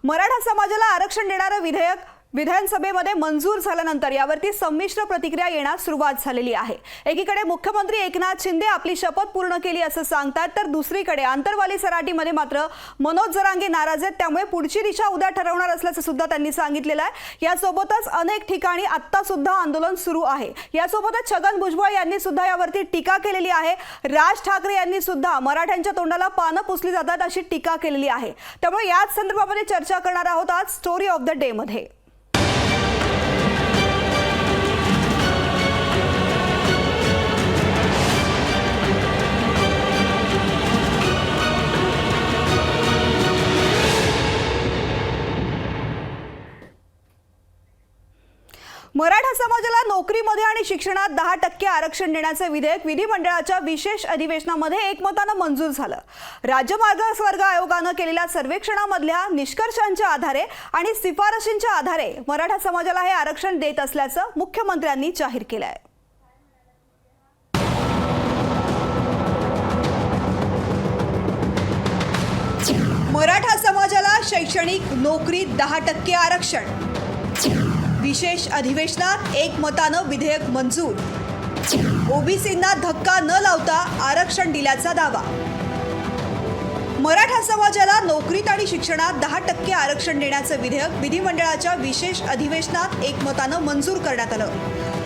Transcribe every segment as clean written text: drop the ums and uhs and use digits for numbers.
मराठा समाजाला आरक्षण देणारे विधेयक विधानसभेमध्ये मंजूर झाल्यानंतर यावरती संमिश्र प्रतिक्रिया येण्यास सुरुवात झालेली आहे। एकीकडे मुख्यमंत्री एकनाथ शिंदे आपली शपथ पूर्ण केली असं सांगतात, तर दुसरीकडे आंतरवाली सराटीमध्ये मात्र मनोज जरांगे नाराज आहेत। त्यामुळे पुढची दिशा उद्या ठरवणार असल्याचं सुद्धा त्यांनी सांगितलेलं आहे। यासोबतच अनेक ठिकाणी आता सुद्धा आंदोलन सुरू आहे। यासोबतच छगन भुजबळ यांनी सुद्धा यावरती टीका केलेली आहे। राज ठाकरे यांनी सुद्धा मराठ्यांच्या तोंडाला पानं पुसली जातात अशी टीका केलेली आहे। त्यामुळे याच संदर्भामध्ये चर्चा करणार आहोत आज स्टोरी ऑफ द डे मध्ये। मराठा समाजाला नोकरीमध्ये आणि शिक्षणात 10% आरक्षण देण्याचे विधेयक विधिमंडळाच्या विशेष अधिवेशनामध्ये एकमताने मंजूर झालं। राज्य मागासवर्ग आयोगाने केलेल्या सर्वेक्षणामधल्या निष्कर्षांच्या आधारे आणि शिफारशींच्या आधारे मराठा समाजाला हे आरक्षण देत असल्याचं मुख्यमंत्र्यांनी जाहीर केलं आहे। मराठा समाजाला शैक्षणिक नोकरीत 10% आरक्षण, विशेष अधिवेशनात एकमतानं विधेयक मंजूर। ओबीसींना धक्का न लावता आरक्षण दिल्याचा दावा। मराठा समाजाला नोकरीत आणि शिक्षणात 10% आरक्षण देण्याचे विधेयक विधिमंडळाच्या विशेष अधिवेशनात एकमतानं मंजूर करण्यात आलं।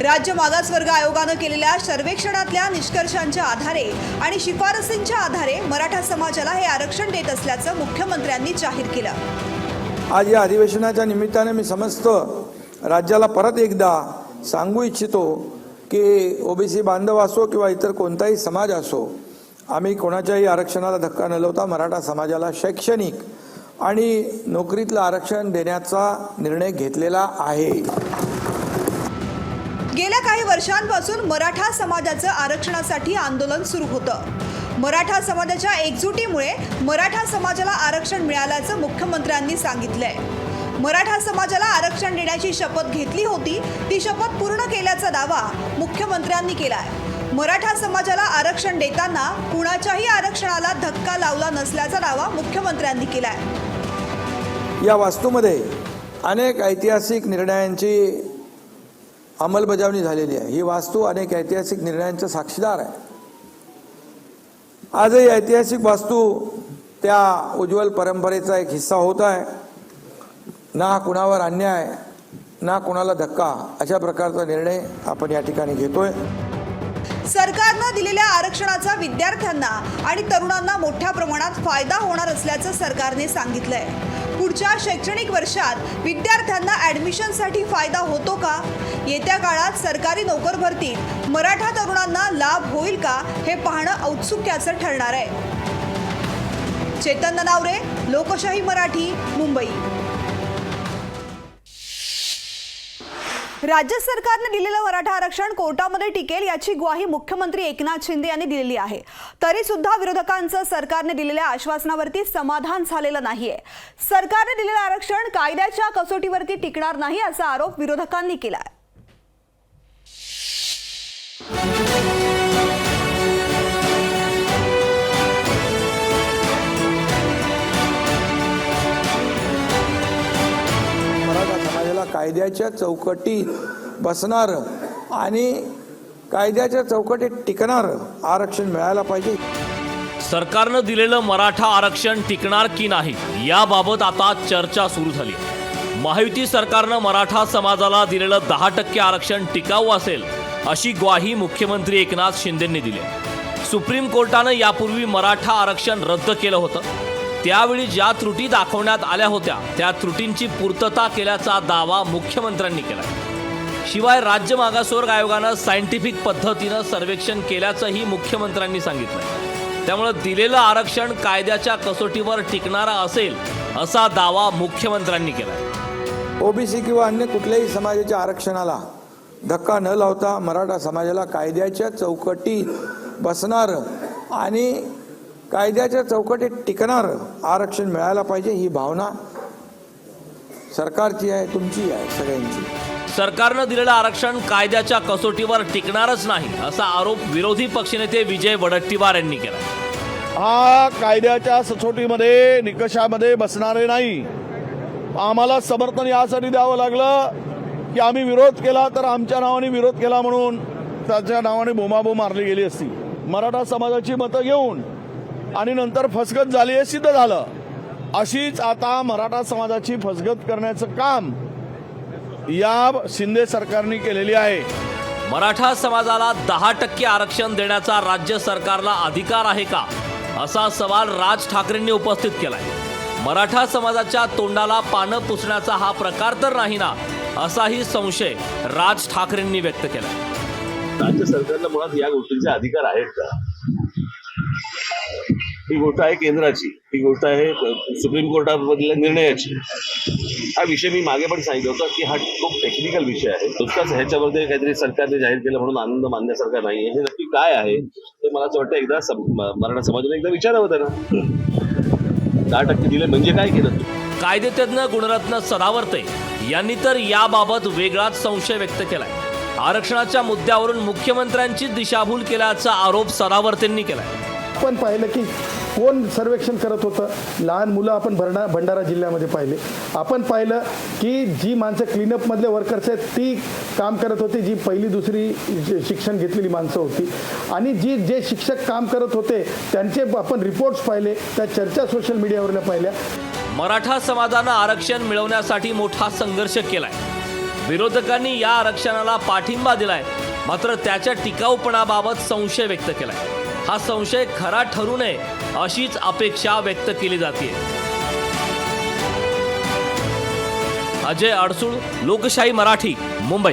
राज्य मागासवर्ग आयोगाने केलेल्या सर्वेक्षणातल्या निष्कर्षांच्या आधारे आणि शिफारसींच्या आधारे मराठा समाजाला हे आरक्षण देत असल्याचं मुख्यमंत्र्यांनी जाहीर केलं। आज या अधिवेशनाच्या निमित्ताने मी समस्त राज्याला परत एकदा सांगू इच्छितो की ओबीसी बांधव असो किंवा इतर कोणताही समाज असो, आम्ही कोणाच्याही आरक्षणाला धक्का न लावता मराठा समाजाला शैक्षणिक आणि नोकरीतलं आरक्षण देण्याचा निर्णय घेतलेला आहे। गेल्या काही वर्षांपासून मराठा समाजाचं आरक्षणासाठी आंदोलन सुरू होतं। मराठा समाजाच्या एकजुटीमुळे मराठा समाजाला आरक्षण मिळाल्याचं मुख्यमंत्र्यांनी सांगितलंय। मराठा समाजाला आरक्षण देण्याची शपथ घेतली होती, ती शपथ पूर्ण केल्याचा दावा मुख्यमंत्र्यांनी केलाय। मराठा समाजाला आरक्षण देताना कुणाच्याही आरक्षणाला धक्का लावला नसल्याचा दावा मुख्यमंत्र्यांनी केलाय। या वास्तूमध्ये अनेक ऐतिहासिक निर्णयांची अंमलबजावणी झालेली आहे। ही वास्तू अनेक ऐतिहासिक निर्णयांचा साक्षीदार आहे। आजही ऐतिहासिक वास्तू त्या उज्ज्वल परंपरेचा एक हिस्सा होत आहे। ना कुणावर अन्याय ना कुणाला धक्का अशा प्रकारचा निर्णय आपण या ठिकाणी घेतोय। सरकारने दिलेल्या आरक्षणाचा विद्यार्थ्यांना आणि तरुणांना मोठ्या प्रमाणात फायदा होणार असल्याचं सरकारने सांगितलंय। पुढच्या शैक्षणिक वर्षात विद्यार्थ्यांना ॲडमिशनसाठी फायदा होतो का? येत्या काळात सरकारी नोकर भरतीत मराठा तरुणांना लाभ होईल का हे पाहणं औत्सुक्याचं ठरणार आहे। चेतन ननावरे, लोकशाही मराठी, मुंबई। राज्य सरकारने दिलेलं मराठा आरक्षण कोर्टामध्ये टिकेल याची ग्वाही मुख्यमंत्री एकनाथ शिंदे यांनी दिलेली आहे। तरी सुद्धा विरोधकांचं सरकारने दिलेल्या आश्वासनावरती समाधान झालेलं नाहीये। सरकारने दिलेलं आरक्षण कायद्याच्या कसोटीवरती टिकणार नाही असा आरोप विरोधकांनी केलाय। कायद्याच्या चौकटीत बसणार आणि कायद्याच्या चौकटीत टिकणार आरक्षण मिळायला पाहिजे। सरकारनं दिलेलं मराठा आरक्षण टिकणार की नाही याबाबत आता चर्चा सुरू झाली। महायुती सरकारनं मराठा समाजाला दिलेलं 10% आरक्षण टिकाऊ असेल अशी ग्वाही मुख्यमंत्री एकनाथ शिंदेंनी दिली। सुप्रीम कोर्टानं यापूर्वी मराठा आरक्षण रद्द केलं होतं। त्यावेळी ज्या त्रुटी दाखवण्यात आल्या होत्या त्या त्रुटींची पूर्तता केल्याचा दावा मुख्यमंत्र्यांनी केला। शिवाय राज्य मागासवर्ग आयोगानं सायंटिफिक पद्धतीनं सर्वेक्षण केल्याचंही मुख्यमंत्र्यांनी सांगितलं। त्यामुळे दिलेलं आरक्षण कायद्याच्या कसोटीवर टिकणारा असेल असा दावा मुख्यमंत्र्यांनी केला। ओबीसी किंवा अन्य कुठल्याही समाजाच्या आरक्षणाला धक्का न लावता मराठा समाजाला कायद्याच्या चौकटीत बसणार आणि कायद्याच्या चौकटीत टिकणार आरक्षण मिळायला पाहिजे ही भावना सरकारची आहे, तुमची आहे, सगळ्यांची। सरकारनं दिलेलं आरक्षण कायद्याच्या कसोटीवर टिकणारच नाही असा आरोप विरोधी पक्षनेते विजय वडेट्टीवार यांनी केला। हा कायद्याच्या सचोटीमध्ये निकषामध्ये बसणारे नाही। आम्हाला समर्थन यासाठी द्यावं लागलं की आम्ही विरोध केला तर आमच्या नावाने विरोध केला म्हणून त्याच्या नावाने बोंबाबोंब मारली गेली असती. मराठा समाजाची मतं घेऊन आणि नंतर फसगत झाली हे सिद्ध झालं. अशीच आता मराठा समाजाची फसगत करण्याचं काम या शिंदे सरकारने केलेली आहे. मराठा समाजाला 10% आरक्षण देण्याचा राज्य सरकारला अधिकार आहे का, असा सवाल राज ठाकरेंनी उपस्थित केलाय. मराठा समाजाच्या तोंडाला पानं पुसण्याचा हा प्रकार तर नाही ना, असाही संशय राज ठाकरेंनी व्यक्त केलाय. राज्य सरकारला मुळात या गोष्टींचे अधिकार आहेत का? ही गोष्ट आहे केंद्राची, ही गोष्ट आहे सुप्रीम कोर्टामधल्या निर्णयाची. हा विषय मी मागे पण सांगितलं होतं की हा खूप टेक्निकल विषय आहे. नुसताच ह्याच्यामध्ये काहीतरी सरकारने जाहीर केलं म्हणून आनंद मानण्यासारखा नाहीये. हे नक्की काय आहे ते मला असं वाटतं एकदा मराठा समाजाने एकदा विचारावं त्यांना. 10% दिले म्हणजे काय केलं? कायदेतज्ञ गुणरत्न सदावर्ते यांनी तर याबाबत वेगळाच संशय व्यक्त केलाय. आरक्षणाच्या मुद्द्यावरून मुख्यमंत्र्यांची दिशाभूल केल्याचा आरोप सदावर्तेंनी केलाय. आपण पाहिलं की कोण सर्वेक्षण करत होतं. लहान मुलं आपण भंडारा जिल्ह्यामध्ये पाहिले. आपण पाहिलं की जी माणसं क्लीनअपमधले वर्कर्स आहेत ती काम करत होती, जी पहिली दुसरी शिक्षण घेतलेली माणसं होती. आणि जे शिक्षक काम करत होते त्यांचे आपण रिपोर्ट्स पाहिले, त्या चर्चा सोशल मीडियावरल्या पाहिल्या. मराठा समाजानं आरक्षण मिळवण्यासाठी मोठा संघर्ष केलाय. विरोधकांनी या आरक्षणाला पाठिंबा दिलाय, मात्र त्याच्या टिकाऊपणाबाबत संशय व्यक्त केलाय. हा संशय खरा ठरू नये अशीच अपेक्षा व्यक्त केली जाते. अजय अडसूळ, लोकशाही मराठी, मुंबई.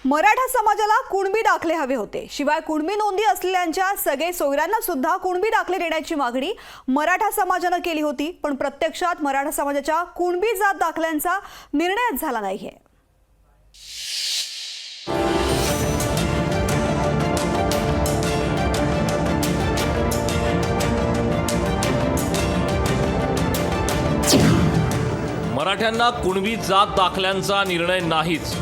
मराठा समाजाला कुणबी दाखले हवे होते. शिवाय कुणबी नोंदी असलेल्यांच्या सगळे सोयऱ्यांना सुद्धा कुणबी दाखले देण्याची मागणी मराठा समाजानं केली होती. पण प्रत्यक्षात मराठा समाजाच्या कुणबी जात दाखल्यांचा निर्णयच झाला नाहीये. मराठ्यांना कुणबी जात दाखल्यांचा निर्णय नाहीच.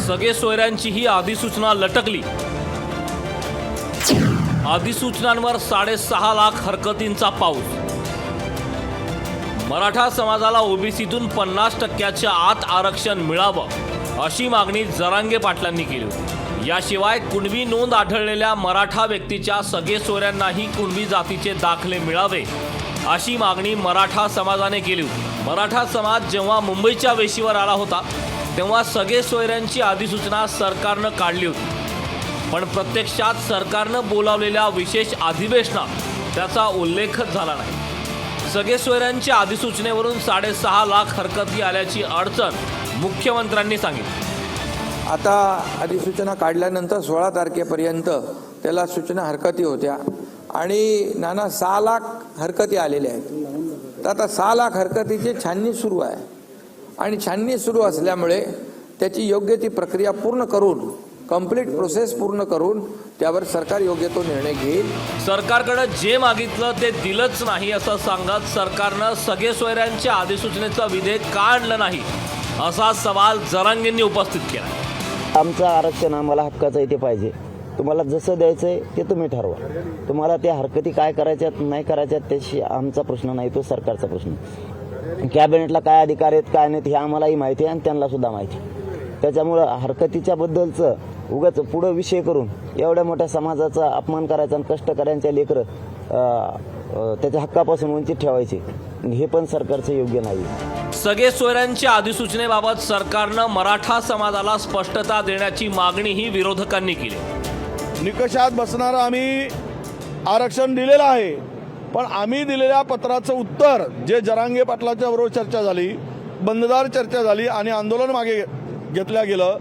सगळे सोयऱ्यांची ही अधिसूचना लटकली. अधिसूचनांवर 6.5 लाख हरकतींचा पाऊस. मराठा समाजाला ओबीसीतून 50% आत आरक्षण मिळावं अशी मागणी जरांगे पाटलांनी केली होती. याशिवाय कुणबी नोंद आढळलेल्या मराठा व्यक्तीच्या सगळे सोयऱ्यांनाही कुणबी जातीचे दाखले मिळावे अशी मागणी मराठा समाजाने केली होती. मराठा समाज जेव्हा मुंबईच्या वेशीवर आला होता तेव्हा सगळे सोयऱ्यांची अधिसूचना सरकारनं काढली होती. पण प्रत्यक्षात सरकारनं बोलावलेल्या विशेष अधिवेशनात त्याचा उल्लेखच झाला नाही. सगळे सोयऱ्यांच्या अधिसूचनेवरून 6.5 लाख हरकती आल्याची अडचण मुख्यमंत्र्यांनी सांगितली. आता अधिसूचना काढल्यानंतर 16 तारखेपर्यंत त्याला सूचना हरकती होत्या आणि 6 लाख हरकती आलेल्या आहेत. तर आता 6 लाख हरकतीची छाननी सुरू आहे आणि छाननी सुरू असल्यामुळे त्याची योग्य ती प्रक्रिया पूर्ण करून, कंप्लीट प्रोसेस पूर्ण करून त्यावर सरकार योग्य तो निर्णय घेईल. सरकारकडे जे मागितलं ते दिलंच नाही असं सांगत सरकारनं सगळे सोयऱ्यांच्या अधिसूचनेचं विधेयक का आणलं नाही असा सवाल जरांगेंनी उपस्थित केला. आमचं आरक्षण आम्हाला हक्काचं आहे ते पाहिजे. तुम्हाला जसं द्यायचं आहे ते तुम्ही ठरवा. तुम्हाला त्या हरकती काय करायच्यात नाही करायच्यात त्याशी आमचा प्रश्न नाही, तो सरकारचा प्रश्न. कॅबिनेटला काय अधिकार आहेत काय नाहीत हे आम्हालाही माहिती आहे आणि त्यांना सुद्धा माहिती. त्याच्यामुळं हरकतीच्या बद्दलचं उगाच पुढं विषय करून एवढ्या मोठ्या समाजाचा अपमान करायचा आणि कष्टकऱ्यांच्या लेकरं त्याच्या हक्कापासून वंचित ठेवायचे हे पण सरकारचं योग्य नाही. सगळे सोयऱ्यांच्या अधिसूचनेबाबत सरकारनं मराठा समाजाला स्पष्टता देण्याची मागणीही विरोधकांनी केली. निकषात बसणारं आम्ही आरक्षण दिलेलं आहे, पण आम्ही दिलेल्या पत्राचं उत्तर जे जरांगे पाटलाच्या बरोबर चर्चा झाली, बंददार चर्चा झाली आणि आंदोलन मागे घेतलं गेलं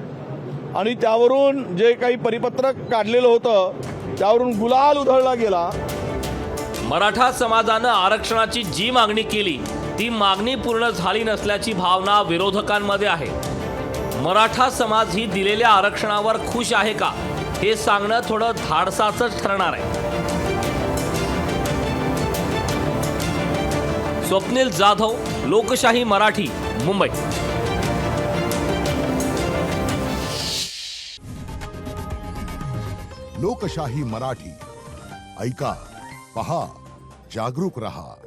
आणि त्यावरून जे काही परिपत्रक काढलेलं होतं त्यावरून गुलाल उधळला गेला. मराठा समाजानं आरक्षणाची जी मागणी केली ती मागणी पूर्ण झाली नसल्याची भावना विरोधकांमध्ये आहे. मराठा समाज ही दिलेल्या आरक्षणावर खुश आहे का हे सांगणं थोडं धाडसाचंच ठरणार आहे. स्वप्नील जाधव, लोकशाही मराठी, मुंबई. लोकशाही मराठी ऐका, पहा, जागरूक रहा.